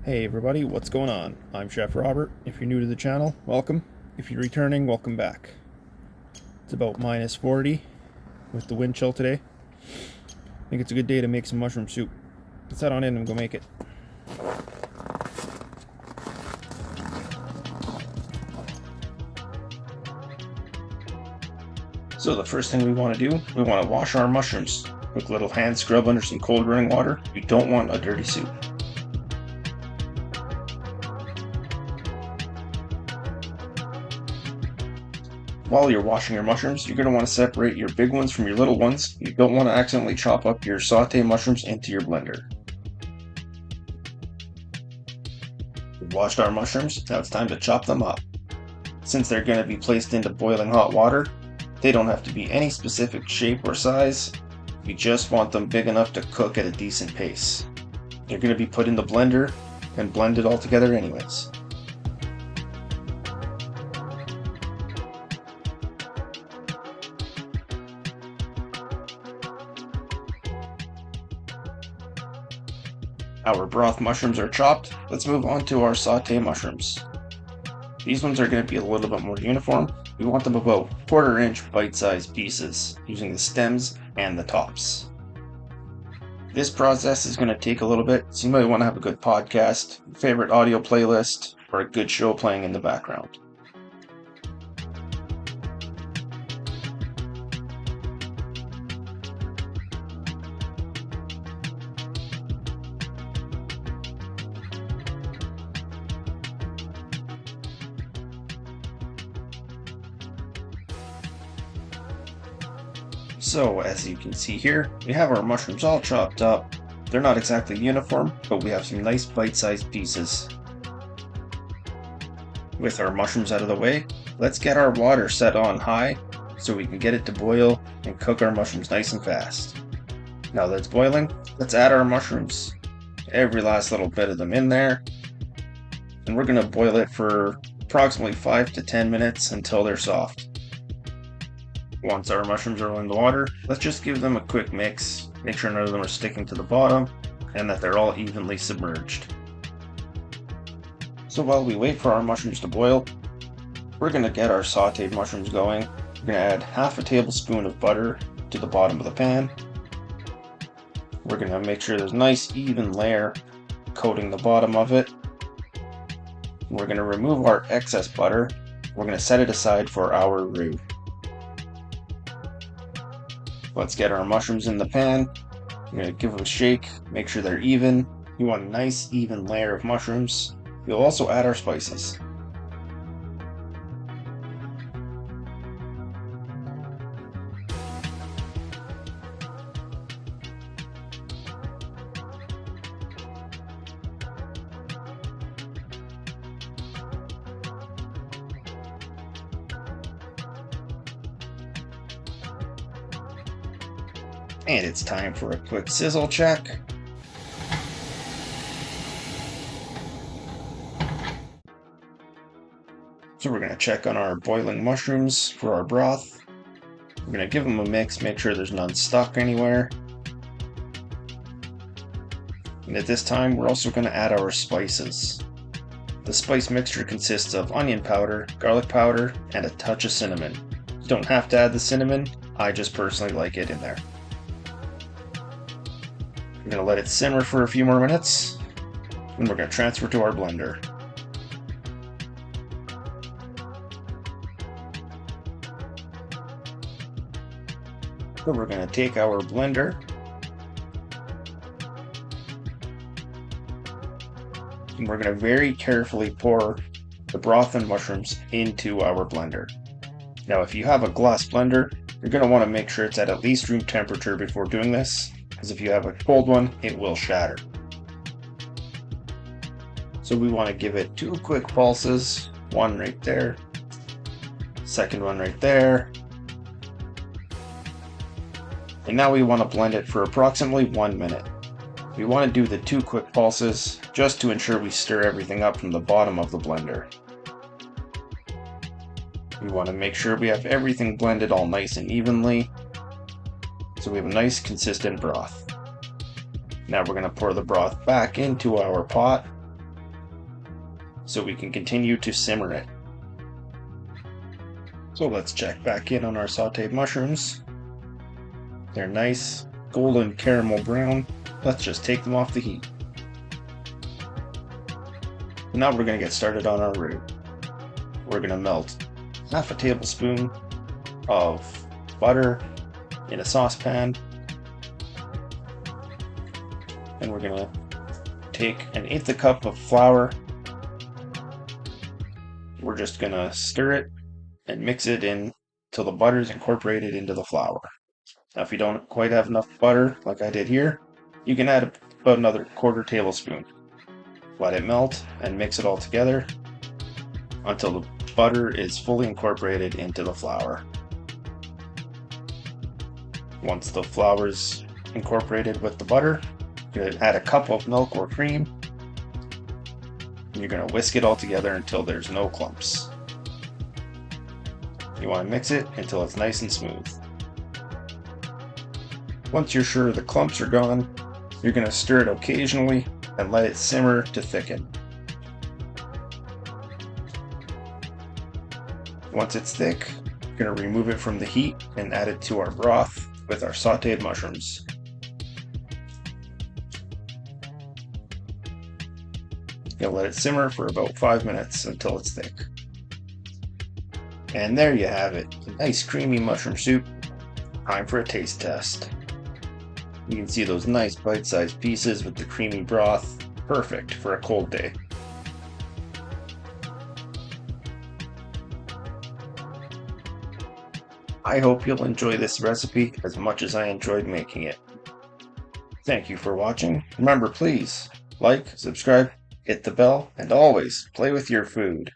Hey everybody, what's going on? I'm Chef Robert. If you're new to the channel, welcome. If you're returning, welcome back. It's about minus 40 with the wind chill today. I think it's a good day to make some mushroom soup. Let's head on in and go make it. So the first thing we want to do, we want to wash our mushrooms. Quick little hand scrub under some cold running water. You don't want a dirty soup. While you're washing your mushrooms, you're going to want to separate your big ones from your little ones. You don't want to accidentally chop up your sauté mushrooms into your blender. We've washed our mushrooms, now it's time to chop them up. Since they're going to be placed into boiling hot water, they don't have to be any specific shape or size. We just want them big enough to cook at a decent pace. They're going to be put in the blender and blended all together anyways. Our broth mushrooms are chopped. Let's move on to our sauté mushrooms. These ones are going to be a little bit more uniform. We want them about 1/4 inch bite-sized pieces, using the stems and the tops. This process is going to take a little bit, so you might want to have a good podcast, favorite audio playlist, or a good show playing in the background. So as you can see here, we have our mushrooms all chopped up. They're not exactly uniform, but we have some nice bite-sized pieces. With our mushrooms out of the way, let's get our water set on high so we can get it to boil and cook our mushrooms nice and fast. Now that it's boiling, let's add our mushrooms. Every last little bit of them in there. And we're going to boil it for approximately 5 to 10 minutes until they're soft. Once our mushrooms are in the water, let's just give them a quick mix, make sure none of them are sticking to the bottom, and that they're all evenly submerged. So while we wait for our mushrooms to boil, we're going to get our sauteed mushrooms going. We're going to add 1/2 tablespoon of butter to the bottom of the pan. We're going to make sure there's a nice even layer coating the bottom of it. We're going to remove our excess butter. We're going to set it aside for our roux. Let's get our mushrooms in the pan. I'm going to give them a shake, make sure they're even. You want a nice even layer of mushrooms. We'll also add our spices. And it's time for a quick sizzle check. So we're going to check on our boiling mushrooms for our broth. We're going to give them a mix, make sure there's none stuck anywhere. And at this time, we're also going to add our spices. The spice mixture consists of onion powder, garlic powder, and a touch of cinnamon. You don't have to add the cinnamon, I just personally like it in there. We're going to let it simmer for a few more minutes, and we're going to transfer to our blender. So we're going to take our blender, and we're going to very carefully pour the broth and mushrooms into our blender. Now if you have a glass blender, you're going to want to make sure it's at least room temperature before doing this, because if you have a cold one, it will shatter. So we want to give it 2 quick pulses, one right there, second one right there. And now we want to blend it for approximately 1 minute. We want to do the 2 quick pulses just to ensure we stir everything up from the bottom of the blender. We want to make sure we have everything blended all nice and evenly, so we have a nice consistent broth. Now we're going to pour the broth back into our pot. so we can continue to simmer it. So let's check back in on our sauteed mushrooms. They're nice, golden caramel brown. Let's just take them off the heat. Now we're going to get started on our roux. We're going to melt half a tablespoon of butter in a saucepan. And we're going to take 1/8 cup of flour. We're just going to stir it and mix it in till the butter is incorporated into the flour. Now if you don't quite have enough butter like I did here, you can add about another 1/4 tablespoon. Let it melt and mix it all together until the butter is fully incorporated into the flour. Once the flour is incorporated with the butter, you're going to add a cup of milk or cream. You're going to whisk it all together until there's no clumps. You want to mix it until it's nice and smooth. Once you're sure the clumps are gone, you're going to stir it occasionally and let it simmer to thicken. Once it's thick, you're going to remove it from the heat and add it to our broth with our sauteed mushrooms. You'll let it simmer for about 5 minutes until it's thick. And there you have it, nice creamy mushroom soup. Time for a taste test. You can see those nice bite-sized pieces with the creamy broth, perfect for a cold day. I hope you'll enjoy this recipe as much as I enjoyed making it. Thank you for watching. Remember, please like, subscribe, hit the bell, and always play with your food.